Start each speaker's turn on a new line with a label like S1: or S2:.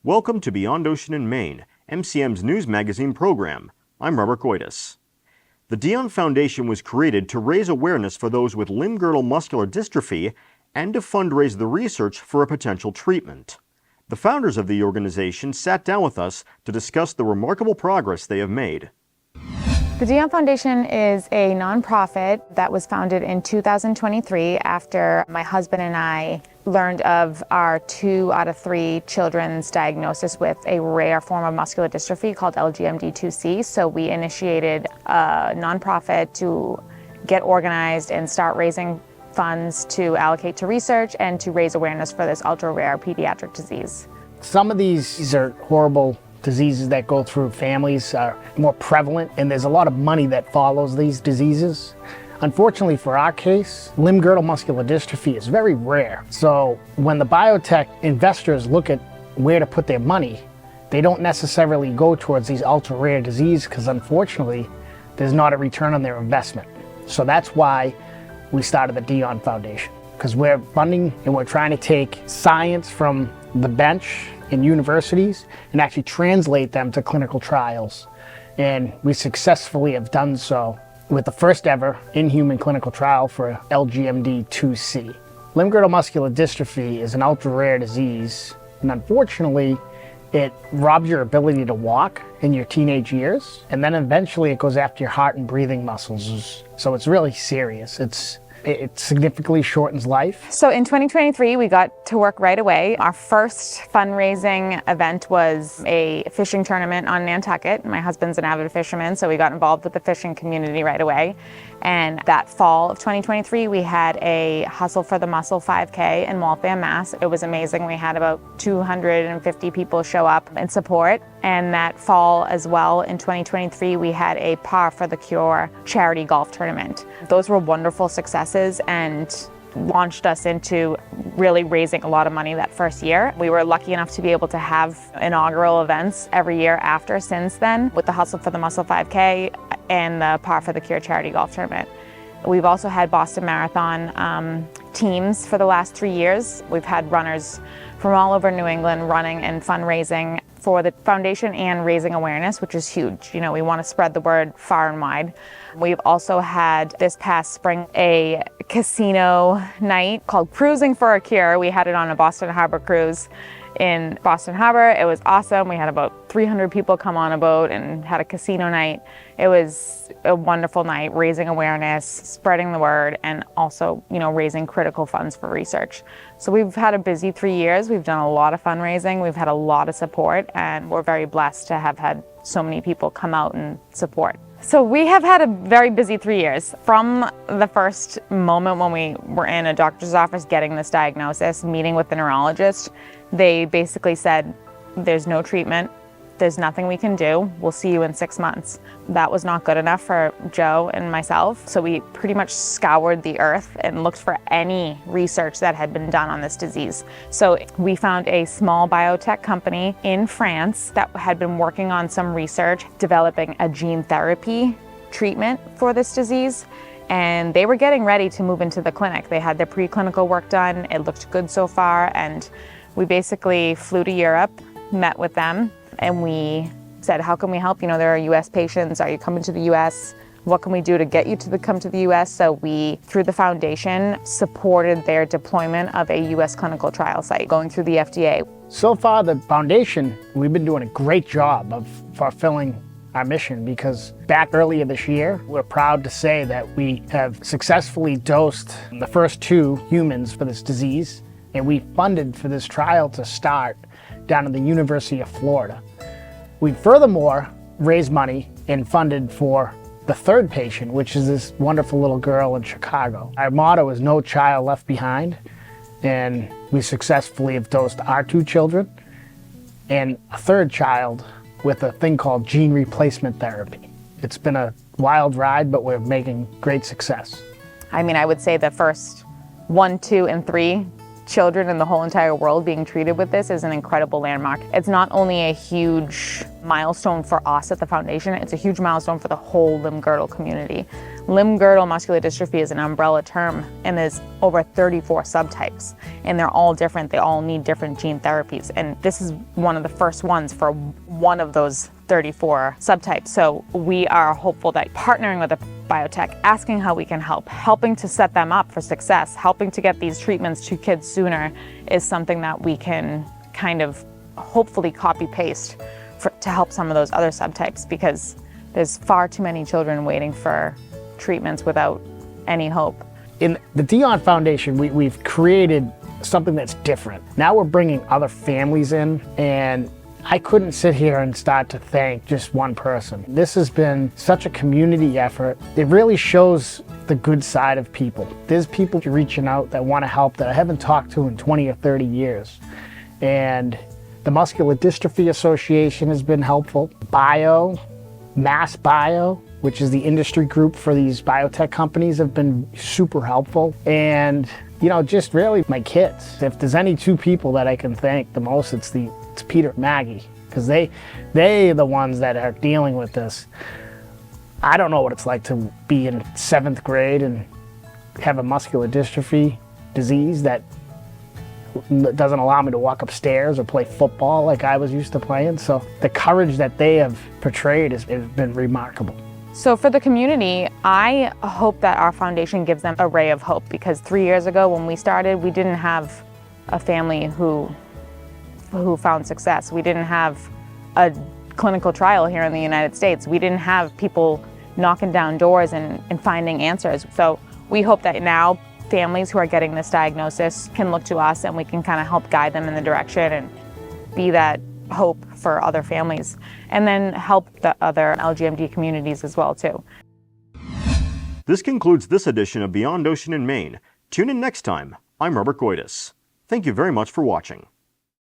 S1: Welcome to Beyond Ocean and Maine, MCM's news magazine program. I'm Robert Goitis. The Dion Foundation was created to raise awareness for those with limb girdle muscular dystrophy and to fundraise the research for a potential treatment. The founders of the organization sat down with us to discuss the remarkable progress they have made.
S2: The Dion Foundation is a nonprofit that was founded in 2023 after my husband and I learned of our 2 out of 3 children's diagnosis with a rare form of muscular dystrophy called LGMD2C. So we initiated a nonprofit to get organized and start raising funds to allocate to research and to raise awareness for this ultra-rare pediatric disease.
S3: Some of these are horrible diseases that go through families, are more prevalent, and there's a lot of money that follows these diseases. Unfortunately for our case, limb girdle muscular dystrophy is very rare. So when the biotech investors look at where to put their money, they don't necessarily go towards these ultra rare diseases because unfortunately there's not a return on their investment. So that's why we started the Dion Foundation, because we're funding and we're trying to take science from the bench in universities and actually translate them to clinical trials. And we successfully have done so with the first ever in-human clinical trial for LGMD2C. Limb girdle muscular dystrophy is an ultra-rare disease, and unfortunately, it robs your ability to walk in your teenage years, and then eventually it goes after your heart and breathing muscles. So it's really serious. It significantly shortens life.
S2: So in 2023, we got to work right away. Our first fundraising event was a fishing tournament on Nantucket. My husband's an avid fisherman, so we got involved with the fishing community right away. And that fall of 2023, we had a Hustle for the Muscle 5K in Waltham, Mass. It was amazing. We had about 250 people show up and support. And that fall as well, in 2023, we had a Par for the Cure charity golf tournament. Those were wonderful successes and launched us into really raising a lot of money that first year. We were lucky enough to be able to have inaugural events every year after since then, with the Hustle for the Muscle 5K and the Par for the Cure charity golf tournament. We've also had Boston Marathon teams for the last 3 years. We've had runners from all over New England running and fundraising for the foundation and raising awareness, which is huge. You know, we want to spread the word far and wide. We've also had this past spring a casino night called Cruising for a Cure. We had it on a Boston Harbor cruise in Boston Harbor. It was awesome. We had about 300 people come on a boat and had a casino night. It was a wonderful night, raising awareness, spreading the word, and also, you know, raising critical funds for research. So we've had a busy 3 years. We've done a lot of fundraising. We've had a lot of support, and we're very blessed to have had so many people come out and support. So we have had a very busy 3 years. From the first moment when we were in a doctor's office getting this diagnosis, meeting with the neurologist, they basically said, there's no treatment, there's nothing we can do, we'll see you in 6 months. That was not good enough for Joe and myself, so we pretty much scoured the earth and looked for any research that had been done on this disease. So we found a small biotech company in France that had been working on some research, developing a gene therapy treatment for this disease. And they were getting ready to move into the clinic. They had their preclinical work done, it looked good so far, and we basically flew to Europe, met with them, and we said, how can we help? You know, there are US patients, are you coming to the US? What can we do to get you to come to the US? So we, through the foundation, supported their deployment of a US clinical trial site going through the FDA.
S3: So far, the foundation, we've been doing a great job of fulfilling our mission, because back earlier this year, we're proud to say that we have successfully dosed the first 2 humans for this disease, and we funded for this trial to start down at the University of Florida. We furthermore raised money and funded for the 3rd patient, which is this wonderful little girl in Chicago. Our motto is no child left behind, and we successfully have dosed our 2 children and a 3rd child with a thing called gene replacement therapy. It's been a wild ride, but we're making great success.
S2: I mean, I would say the first 1, 2, and 3 children in the whole entire world being treated with this is an incredible landmark. It's not only a huge milestone for us at the foundation, it's a huge milestone for the whole limb girdle community. Limb girdle muscular dystrophy is an umbrella term, and there's over 34 subtypes, and they're all different. They all need different gene therapies, and this is one of the first ones for one of those 34 subtypes. So we are hopeful that partnering with a biotech, asking how we can help, helping to set them up for success, helping to get these treatments to kids sooner is something that we can kind of hopefully copy paste to help some of those other subtypes, because there's far too many children waiting for treatments without any hope.
S3: In the Dion Foundation, we've created something that's different. Now we're bringing other families in, and I couldn't sit here and start to thank just one person. This has been such a community effort. It really shows the good side of people. There's people reaching out that want to help that I haven't talked to in 20 or 30 years. And the Muscular Dystrophy Association has been helpful. Mass Bio, which is the industry group for these biotech companies, have been super helpful. And you know, just really my kids. If there's any two people that I can thank the most, it's Peter and Maggie, because they are the ones that are dealing with this. I don't know what it's like to be in 7th grade and have a muscular dystrophy disease that doesn't allow me to walk upstairs or play football like I was used to playing. So the courage that they have portrayed has been remarkable.
S2: So for the community, I hope that our foundation gives them a ray of hope, because 3 years ago when we started, we didn't have a family who found success. We didn't have a clinical trial here in the United States. We didn't have people knocking down doors and finding answers. So we hope that now families who are getting this diagnosis can look to us, and we can kind of help guide them in the direction and be that hope for other families, and then help the other LGMD communities as well too.
S1: This concludes this edition of Beyond Ocean and Maine. Tune in next time. I'm Robert Goitis. Thank you very much for watching.